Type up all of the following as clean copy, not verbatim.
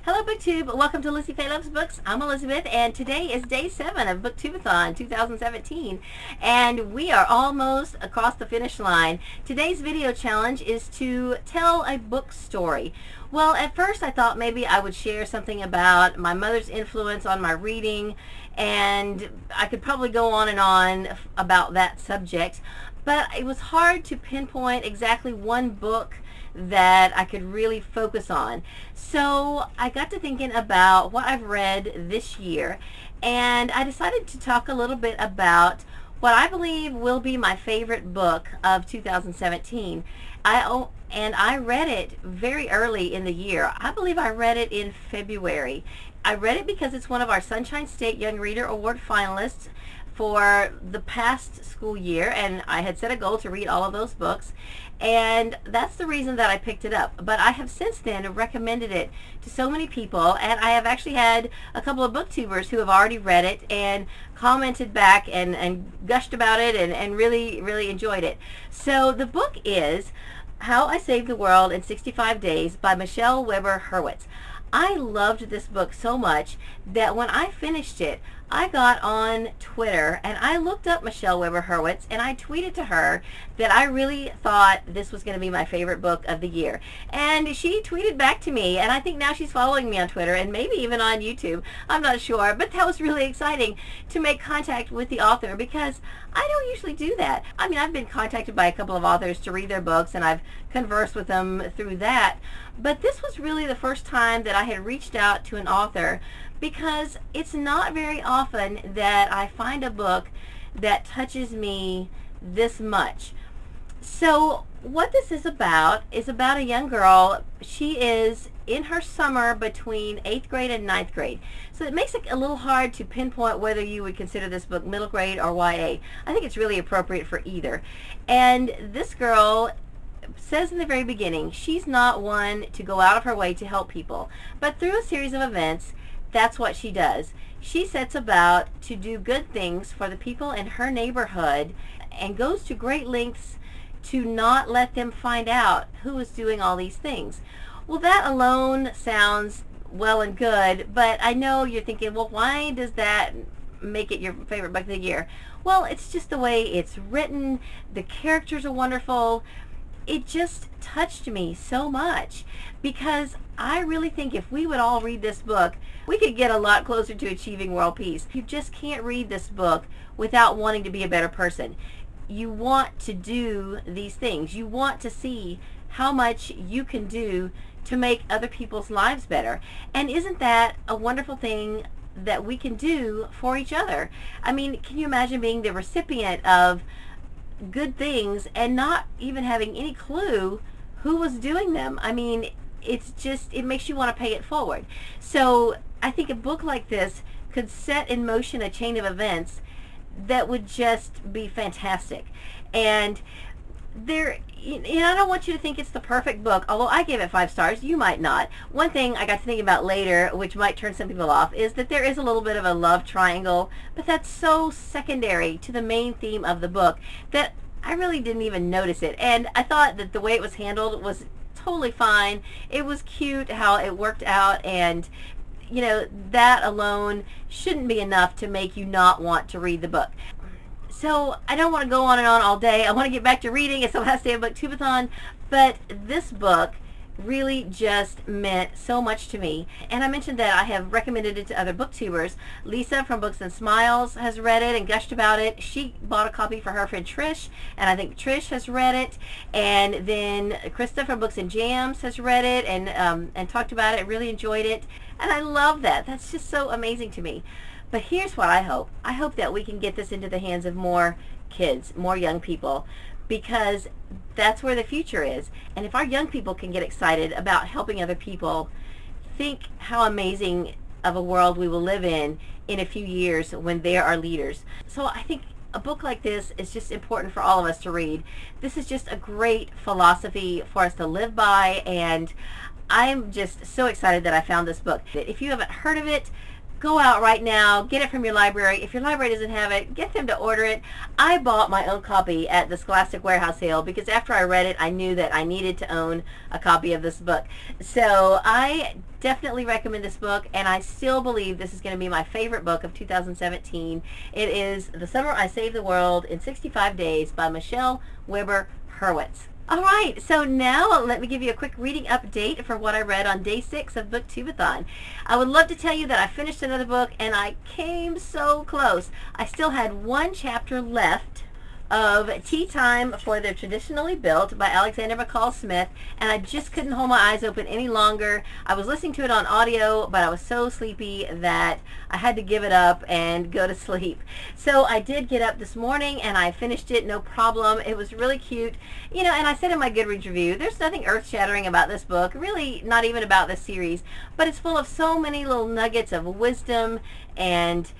Hello Booktube, welcome to Lizzie Faye Loves Books. I'm Elizabeth and today is day 7 of Booktubeathon 2017 and we are almost across the finish line. Today's video challenge is to tell a book story. Well, at first I thought maybe I would share something about my mother's influence on my reading, and I could probably go on and on about that subject, but it was hard to pinpoint exactly one book that I could really focus on. So I got to thinking about what I've read this year, and I decided to talk a little bit about what I believe will be my favorite book of 2017. I read it very early in the year. I believe I read it in February. I read it because it's one of our Sunshine State Young Reader Award finalists for the past school year, and I had set a goal to read all of those books, and that's the reason that I picked it up. But I have since then recommended it to so many people, and I have actually had a couple of booktubers who have already read it and commented back and gushed about it and really enjoyed it. So the book is How I Saved the World in 65 Days by Michelle Weber Hurwitz. I loved this book so much that when I finished it, I got on Twitter and I looked up Michelle Weber Hurwitz and I tweeted to her that I really thought this was going to be my favorite book of the year. And she tweeted back to me, and I think now she's following me on Twitter and maybe even on YouTube. I'm not sure, but that was really exciting to make contact with the author because I don't usually do that. I mean, I've been contacted by a couple of authors to read their books and I've conversed with them through that, but this was really the first time that I had reached out to an author, because it's not very often that I find a book that touches me this much. So what this is about a young girl. She is in her summer between 8th grade and 9th grade. So it makes it a little hard to pinpoint whether you would consider this book middle grade or YA. I think it's really appropriate for either. And this girl says in the very beginning, she's not one to go out of her way to help people, but through a series of events, that's what she does. She sets about to do good things for the people in her neighborhood and goes to great lengths to not let them find out who is doing all these things. Well, that alone sounds well and good, but I know you're thinking, well, why does that make it your favorite book of the year? Well, it's just the way it's written. The characters are wonderful. It just touched me so much because I really think if we would all read this book, we could get a lot closer to achieving world peace. You just can't read this book without wanting to be a better person. You want to do these things. You want to see how much you can do to make other people's lives better. And isn't that a wonderful thing that we can do for each other? I mean, can you imagine being the recipient of good things and not even having any clue who was doing them? I mean, it's just, it makes you want to pay it forward. So I think a book like this could set in motion a chain of events that would just be fantastic. And there, I don't want you to think it's the perfect book, although I gave it 5 stars. You might not. One thing I got to think about later, which might turn some people off, is that there is a little bit of a love triangle, but that's so secondary to the main theme of the book that I really didn't even notice it. And I thought that the way it was handled was totally fine. It was cute how it worked out, and that alone shouldn't be enough to make you not want to read the book. So I don't want to go on and on all day. I want to get back to reading. It's the last day of Booktubeathon, but this book really just meant so much to me. And I mentioned that I have recommended it to other booktubers. Lisa from Books and Smiles has read it and gushed about it. She bought a copy for her friend Trish, and I think Trish has read it. And then Krista from Books and Jams has read it and talked about it, really enjoyed it. And I love that. That's just so amazing to me. But here's what I hope. I hope that we can get this into the hands of more kids, more young people, because that's where the future is. And if our young people can get excited about helping other people, think how amazing of a world we will live in a few years when they are leaders. So I think a book like this is just important for all of us to read. This is just a great philosophy for us to live by, and I'm just so excited that I found this book. If you haven't heard of it, go out right now, get it from your library. If your library doesn't have it, get them to order it. I bought my own copy at the Scholastic Warehouse sale because after I read it, I knew that I needed to own a copy of this book. So I definitely recommend this book, and I still believe this is going to be my favorite book of 2017. It is The Summer I Saved the World in 65 Days by Michelle Weber Hurwitz. All right, so now let me give you a quick reading update for what I read on day 6 of Booktubeathon. I would love to tell you that I finished another book, and I came so close. I still had one chapter left of Tea Time for the Traditionally Built by Alexander McCall Smith, and I just couldn't hold my eyes open any longer. I was listening to it on audio, but I was so sleepy that I had to give it up and go to sleep. So I did get up this morning and I finished it, no problem. It was really cute. You know, and I said in my Goodreads review, there's nothing earth-shattering about this book, really not even about this series, but it's full of so many little nuggets of wisdom and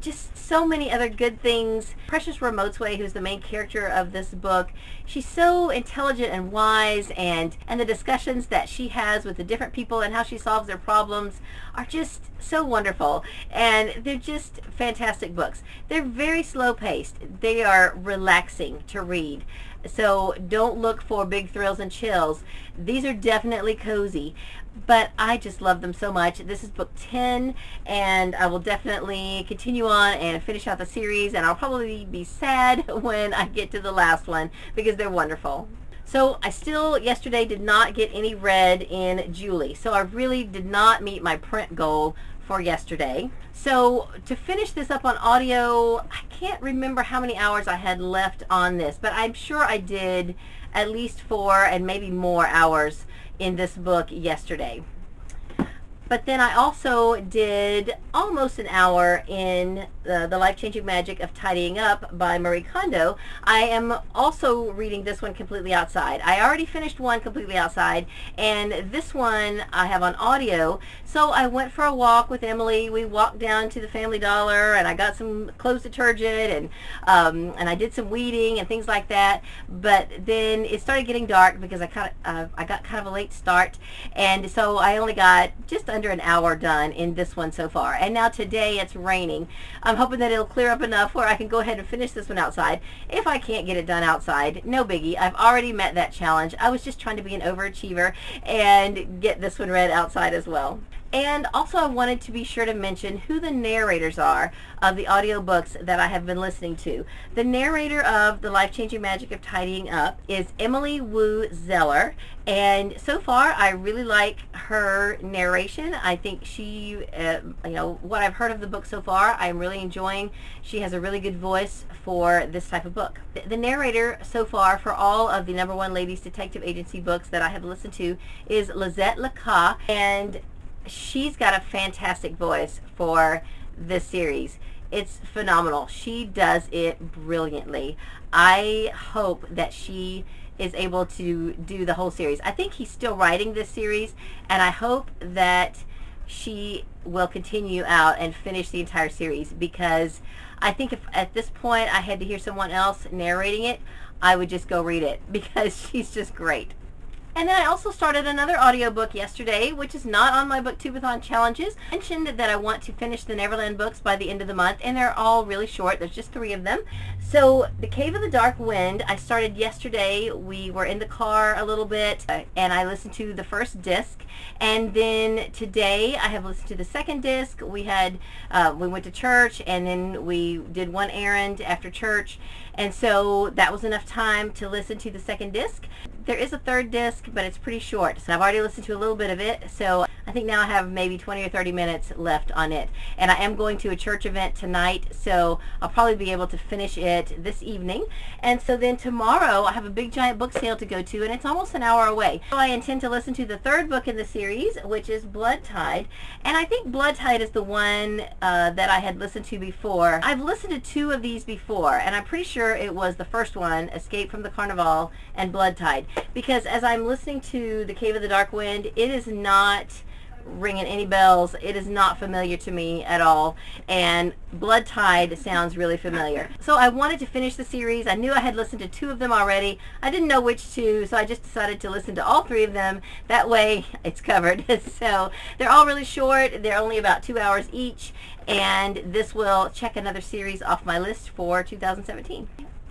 just so many other good things. Precious Remotsway, who's the main character of this book, she's so intelligent and wise, and the discussions that she has with the different people and how she solves their problems are just so wonderful, and they're just fantastic books. They're very slow paced. They are relaxing to read. So don't look for big thrills and chills. These are definitely cozy, but I just love them so much. This is book 10, and I will definitely continue on and finish out the series, and I'll probably be sad when I get to the last one because they're wonderful. So I still yesterday did not get any read in Julie, so I really did not meet my print goal for yesterday. So to finish this up on audio, I can't remember how many hours I had left on this, but I'm sure I did at least 4 and maybe more hours in this book yesterday. But then I also did almost an hour in The Life-Changing Magic of Tidying Up by Marie Kondo. I am also reading this one completely outside. I already finished one completely outside, and this one I have on audio. So I went for a walk with Emily. We walked down to the Family Dollar, and I got some clothes detergent, and I did some weeding and things like that. But then it started getting dark because I got kind of a late start, and so I only got just under an hour done in this one so far. And now today it's raining. I'm hoping that it'll clear up enough where I can go ahead and finish this one outside. If I can't get it done outside, no biggie. I've already met that challenge. I was just trying to be an overachiever and get this one read outside as well. And also I wanted to be sure to mention who the narrators are of the audiobooks that I have been listening to. The narrator of The Life-Changing Magic of Tidying Up is Emily Wu Zeller, and so far I really like her narration. I think she, what I've heard of the book so far, I'm really enjoying. She has a really good voice for this type of book. The narrator so far for all of the #1 Ladies Detective Agency books that I have listened to is Lizette Laca, and she's got a fantastic voice for this series. It's phenomenal. She does it brilliantly. I hope that she is able to do the whole series. I think he's still writing this series, and I hope that she will continue out and finish the entire series, because I think if at this point I had to hear someone else narrating it, I would just go read it because she's just great. And then I also started another audiobook yesterday, which is not on my Booktubeathon challenges. I mentioned that I want to finish the Neverland books by the end of the month, and they're all really short. There's just 3 of them. So The Cave of the Dark Wind, I started yesterday. We were in the car a little bit, and I listened to the first disc. And then today I have listened to the second disc. We went to church, and then we did one errand after church. And so that was enough time to listen to the second disc. There is a third disc, but it's pretty short. So I've already listened to a little bit of it. So I think now I have maybe 20 or 30 minutes left on it. And I am going to a church event tonight, so I'll probably be able to finish it this evening. And so then tomorrow I have a big giant book sale to go to, and it's almost an hour away. So I intend to listen to the third book in the series, which is Blood Tide. And I think Blood Tide is the one that I had listened to before. I've listened to 2 of these before, and I'm pretty sure it was the first one, Escape from the Carnival, and Blood Tide. Because as I'm listening to The Cave of the Dark Wind, it is not ringing any bells. It is not familiar to me at all, and Blood Tide sounds really familiar. So I wanted to finish the series. I knew I had listened to 2 of them already. I didn't know which 2, so I just decided to listen to all 3 of them. That way it's covered. So they're all really short. They're only about 2 hours each, and this will check another series off my list for 2017.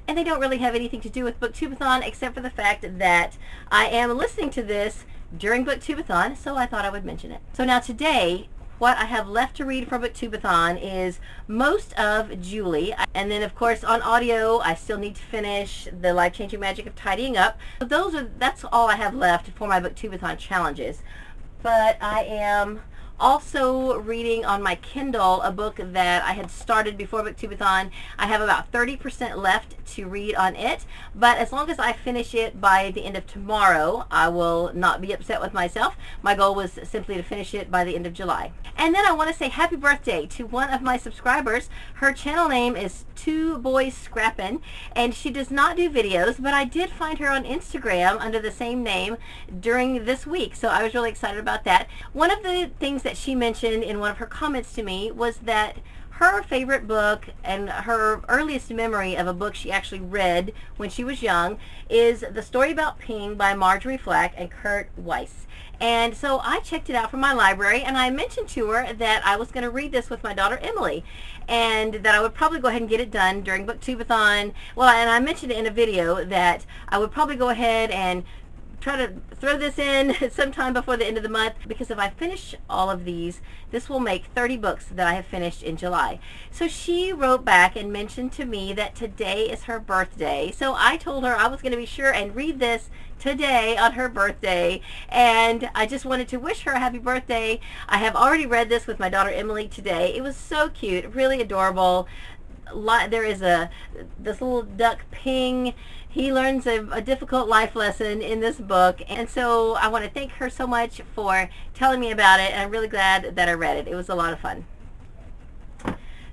And they don't really have anything to do with Booktubeathon except for the fact that I am listening to this during Booktubeathon, so I thought I would mention it. So now today, what I have left to read for Booktubeathon is most of Julie, and then of course on audio I still need to finish The Life-Changing Magic of Tidying Up. So that's all I have left for my Booktubeathon challenges. But I am also reading on my Kindle a book that I had started before Booktubeathon. I have about 30% left to read on it, but as long as I finish it by the end of tomorrow, I will not be upset with myself. My goal was simply to finish it by the end of July. And then I want to say happy birthday to one of my subscribers. Her channel name is Two Boys Scrappin', and she does not do videos, but I did find her on Instagram under the same name during this week, so I was really excited about that. One of the things that she mentioned in one of her comments to me was that her favorite book and her earliest memory of a book she actually read when she was young is The Story About Ping by Marjorie Flack and Kurt Weiss. And so I checked it out from my library, and I mentioned to her that I was going to read this with my daughter Emily, and that I would probably go ahead and get it done during Booktubeathon. Well, and I mentioned it in a video that I would probably go ahead and try to throw this in sometime before the end of the month, because if I finish all of these, this will make 30 books that I have finished in July. So she wrote back and mentioned to me that today is her birthday. So I told her I was going to be sure and read this today on her birthday, and I just wanted to wish her a happy birthday. I have already read this with my daughter Emily today. It was so cute, really adorable. There is this little duck Ping. He learns a difficult life lesson in this book, and so I want to thank her so much for telling me about it, and I'm really glad that I read it. It was a lot of fun.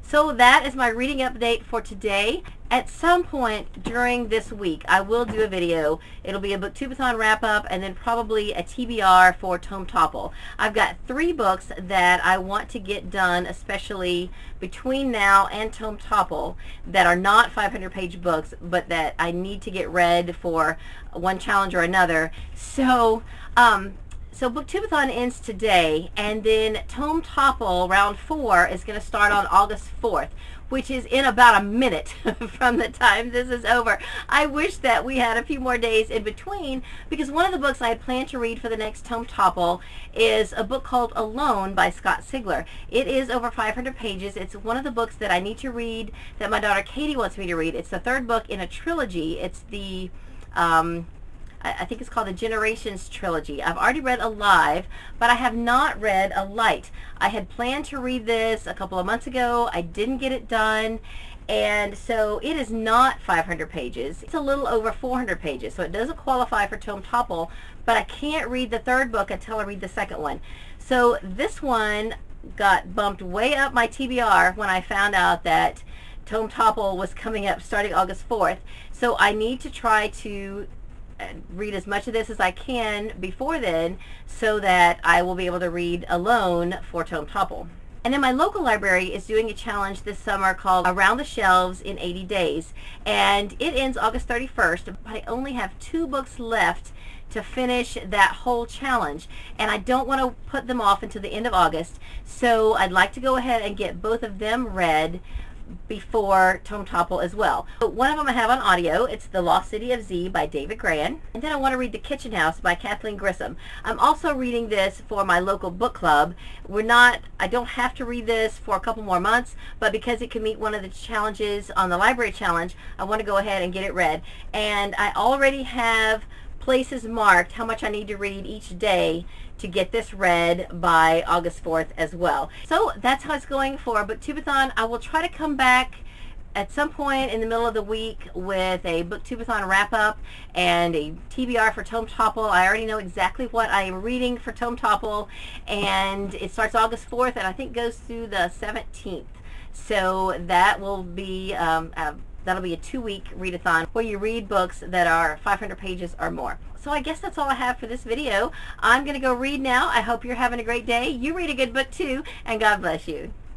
So that is my reading update for today. At some point during this week, I will do a video. It'll be a Booktubeathon wrap-up and then probably a TBR for Tome Topple. I've got 3 books that I want to get done, especially between now and Tome Topple, that are not 500-page books, but that I need to get read for one challenge or another. So Booktubeathon ends today, and then Tome Topple round 4 is going to start on August 4th, which is in about a minute from the time this is over. I wish that we had a few more days in between, because one of the books I had planned to read for the next Tome Topple is a book called Alone by Scott Sigler. It is over 500 pages. It's one of the books that I need to read, that my daughter Katie wants me to read. It's the 3rd book in a trilogy. It's the I think it's called the Generations Trilogy. I've already read Alive, but I have not read Alight. I had planned to read this a couple of months ago. I didn't get it done, and so it is not 500 pages. It's a little over 400 pages, so it doesn't qualify for Tome Topple, but I can't read the 3rd book until I read the 2nd one. So this one got bumped way up my TBR when I found out that Tome Topple was coming up starting August 4th. So I need to try to read as much of this as I can before then, so that I will be able to read Alone for Tome Topple. And then my local library is doing a challenge this summer called Around the Shelves in 80 Days, and it ends August 31st, but I only have 2 books left to finish that whole challenge, and I don't want to put them off until the end of August, so I'd like to go ahead and get both of them read before Tome Topple as well. One of them I have on audio. It's The Lost City of Z by David Grann. And then I want to read The Kitchen House by Kathleen Grissom. I'm also reading this for my local book club. I don't have to read this for a couple more months, but because it can meet one of the challenges on the library challenge, I want to go ahead and get it read. And I already have places marked how much I need to read each day to get this read by August 4th as well. So that's how it's going for Booktubeathon. I will try to come back at some point in the middle of the week with a Booktubeathon wrap-up and a TBR for Tome Topple. I already know exactly what I am reading for Tome Topple, and it starts August 4th and I think goes through the 17th. So that will be That'll be a 2-week readathon where you read books that are 500 pages or more. So I guess that's all I have for this video. I'm going to go read now. I hope you're having a great day. You read a good book too, and God bless you.